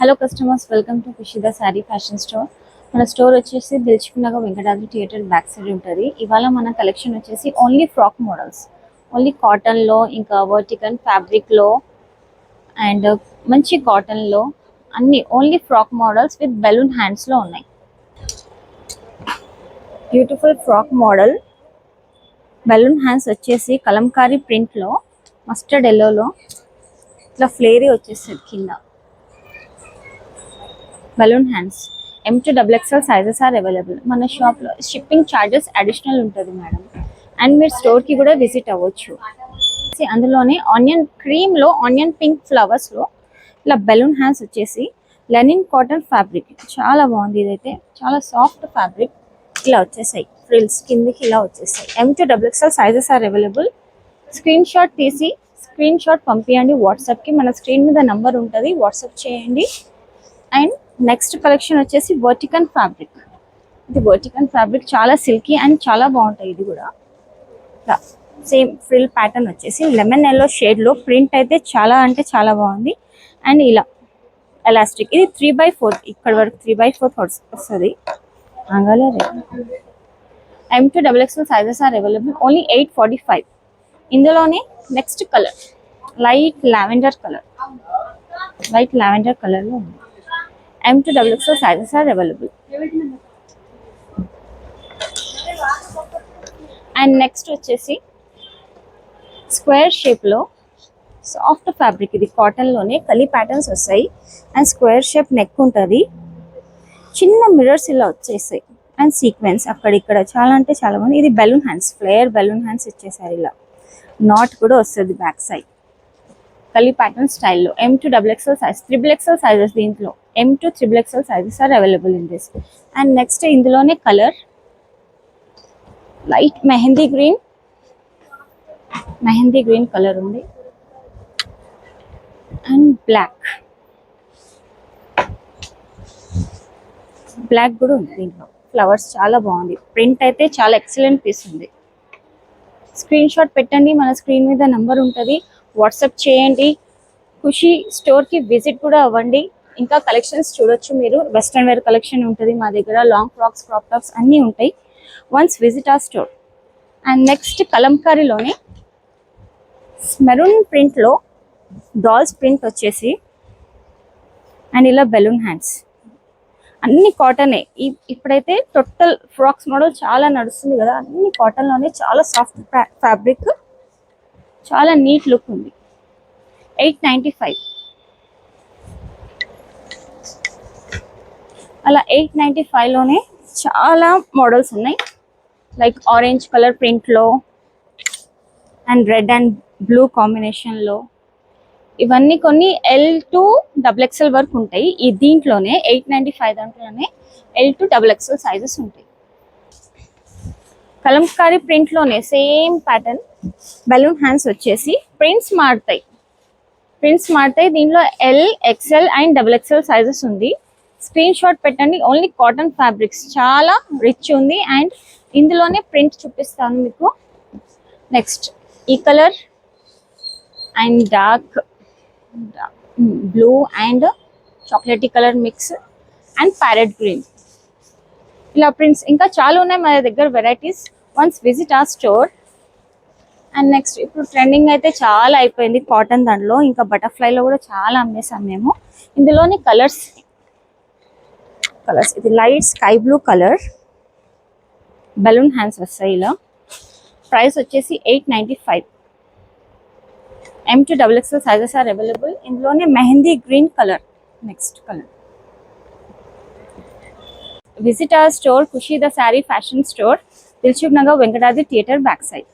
Hello customers, welcome to Kushida Saree fashion store. మన store వచ్చేసి దిల్చుకున్నాగా వెంకటాద్రి థియేటర్ బ్యాక్ సైడ్ ఉంటుంది. ఇవాళ మన కలెక్షన్ వచ్చేసి ఓన్లీ ఫ్రాక్ మోడల్స్, ఓన్లీ కాటన్లో, ఇంకా వర్టికల్ ఫ్యాబ్రిక్లో అండ్ మంచి కాటన్లో అన్ని only frock models with balloon హ్యాండ్స్లో ఉన్నాయి. Beautiful frock model balloon hands వచ్చేసి కలంకారీ ప్రింట్లో మస్టర్డ్ ఎల్లోలో ఇట్లా ఫ్లేరీ వచ్చేస్తుంది కింద. Balloon hands M2XXL sizes are available. మన షాప్లో షిప్పింగ్ ఛార్జెస్ అడిషనల్ ఉంటుంది మేడం. అండ్ మీరు స్టోర్కి కూడా విజిట్ అవ్వచ్చు. అందులోనే ఆనియన్ క్రీమ్లో ఆనియన్ పింక్ ఫ్లవర్స్లో ఇలా బెలూన్ హ్యాండ్స్ వచ్చేసి లెనిన్ కాటన్ ఫ్యాబ్రిక్ చాలా బాగుంది. ఇదైతే చాలా సాఫ్ట్ ఫ్యాబ్రిక్. ఇలా వచ్చేసాయి ఫ్రిల్స్ కిందికి, ఇలా వచ్చేసాయి. M2XXL sizes are available. Screenshot తీసి స్క్రీన్ షాట్ పంపించండి వాట్సాప్కి. మన స్క్రీన్ మీద నంబర్ ఉంటుంది, వాట్సాప్ చేయండి. అండ్ నెక్స్ట్ కలెక్షన్ వచ్చేసి వర్టికల్ ఫ్యాబ్రిక్. ఇది వర్టికల్ ఫ్యాబ్రిక్ చాలా సిల్కీ అండ్ చాలా బాగుంటాయి. ఇది కూడా సేమ్ ఫ్రిల్ ప్యాటర్న్ వచ్చేసి లెమన్ ఎల్లో షేడ్లో ప్రింట్ అయితే చాలా అంటే చాలా బాగుంది. అండ్ ఇలా ఎలాస్టిక్, ఇది 3/4, ఇక్కడ వరకు 3/4 వస్తుంది. M2XXL sizes are available. Only 845. ఇందులోనే నెక్స్ట్ కలర్ లైట్ లావెండర్ కలర్లో ఉంది. M2XXL sizes are available. And next వచ్చేసి స్క్వేర్ షేప్లో సాఫ్ట్ ఫ్యాబ్రిక్. ఇది కాటన్లోనే కలీ ప్యాటర్న్స్ వస్తాయి అండ్ స్క్వేర్ షేప్ నెక్ ఉంటుంది. చిన్న మిర్రర్స్ ఇలా వచ్చేసాయి అండ్ సీక్వెన్స్ అక్కడిక్కడ చాలా అంటే చాలా బాగుంది. ఇది balloon hands, flayer balloon hands ఇచ్చేసారు. ఇలా నాట్ కూడా వస్తుంది బ్యాక్ సైడ్. కలీ ప్యాటర్న్ స్టైల్లో M2XXL సైజ్, XXL సైజెస్. దీంట్లో M2XXL sizes are available in this. And next ఇందులోనే colour light mehndi green colour ఉంది. అండ్ బ్లాక్ కూడా ఉంది. దీంట్లో ఫ్లవర్స్ చాలా బాగుంది. ప్రింట్ అయితే చాలా ఎక్సలెంట్ పీస్ ఉంది. స్క్రీన్ షాట్ పెట్టండి, మన స్క్రీన్ మీద నంబర్ ఉంటుంది, వాట్సాప్ చేయండి. ఖుషి స్టోర్కి విజిట్ కూడా అవ్వండి. ఇంకా కలెక్షన్స్ చూడొచ్చు మీరు. వెస్ట్రన్ వేర్ కలెక్షన్ ఉంటుంది మా దగ్గర, లాంగ్ ఫ్రాక్స్, క్రాప్ టాప్స్ అన్నీ ఉంటాయి. వన్స్ విజిట్ ఆ స్టోర్. అండ్ నెక్స్ట్ కలంకారీలోనే మెరూన్ ప్రింట్లో డాల్స్ ప్రింట్ వచ్చేసి అండ్ ఇలా బెలూన్ హ్యాండ్స్ అన్ని కాటనే. ఇప్పుడైతే టోటల్ ఫ్రాక్స్ మోడల్ చాలా నడుస్తుంది కదా, అన్ని కాటన్లోనే చాలా సాఫ్ట్ ఫ్యాబ్రిక్, చాలా నీట్ లుక్ ఉంది. 895. అలా 895లోనే చాలా మోడల్స్ ఉన్నాయి. లైక్ ఆరెంజ్ కలర్ ప్రింట్లో అండ్ రెడ్ అండ్ బ్లూ కాంబినేషన్లో. ఇవన్నీ కొన్ని L2XXL వరకు ఉంటాయి. ఈ దీంట్లోనే 895 దాంట్లోనే L2XXL సైజెస్ ఉంటాయి. కలంకారీ ప్రింట్లోనే సేమ్ ప్యాటర్న్ బెలూన్ హ్యాండ్స్ వచ్చేసి ప్రింట్స్ మారుతాయి. దీంట్లో L, XL and XXL sizes ఉంది. స్క్రీన్ షాట్ పెట్టండి. ఓన్లీ కాటన్ ఫ్యాబ్రిక్స్, చాలా రిచ్ ఉంది. అండ్ ఇందులోనే ప్రింట్ చూపిస్తాను మీకు. నెక్స్ట్ ఈ colour and dark blue and chocolatey colour mix and parrot green. ఇలా ప్రింట్స్ ఇంకా చాలా ఉన్నాయి మన దగ్గర వెరైటీస్. వన్స్ విజిట్ ఆ స్టోర్. అండ్ నెక్స్ట్ ఇప్పుడు ట్రెండింగ్ అయితే చాలా అయిపోయింది కాటన్. దాంట్లో ఇంకా బటర్ఫ్లైలో కూడా చాలా అమ్మేసాం మేము. ఇందులోని కలర్స్ ఇది light sky blue colour, balloon hands వస్తాయి. ఇలా ప్రైస్ వచ్చేసి 895. M2XXL sizes are available. ఇందులోనే mehndi green colour. Next colour. Visit our store, Kushida Saree fashion store, Dilsukhnagar Venkatadri theatre back side.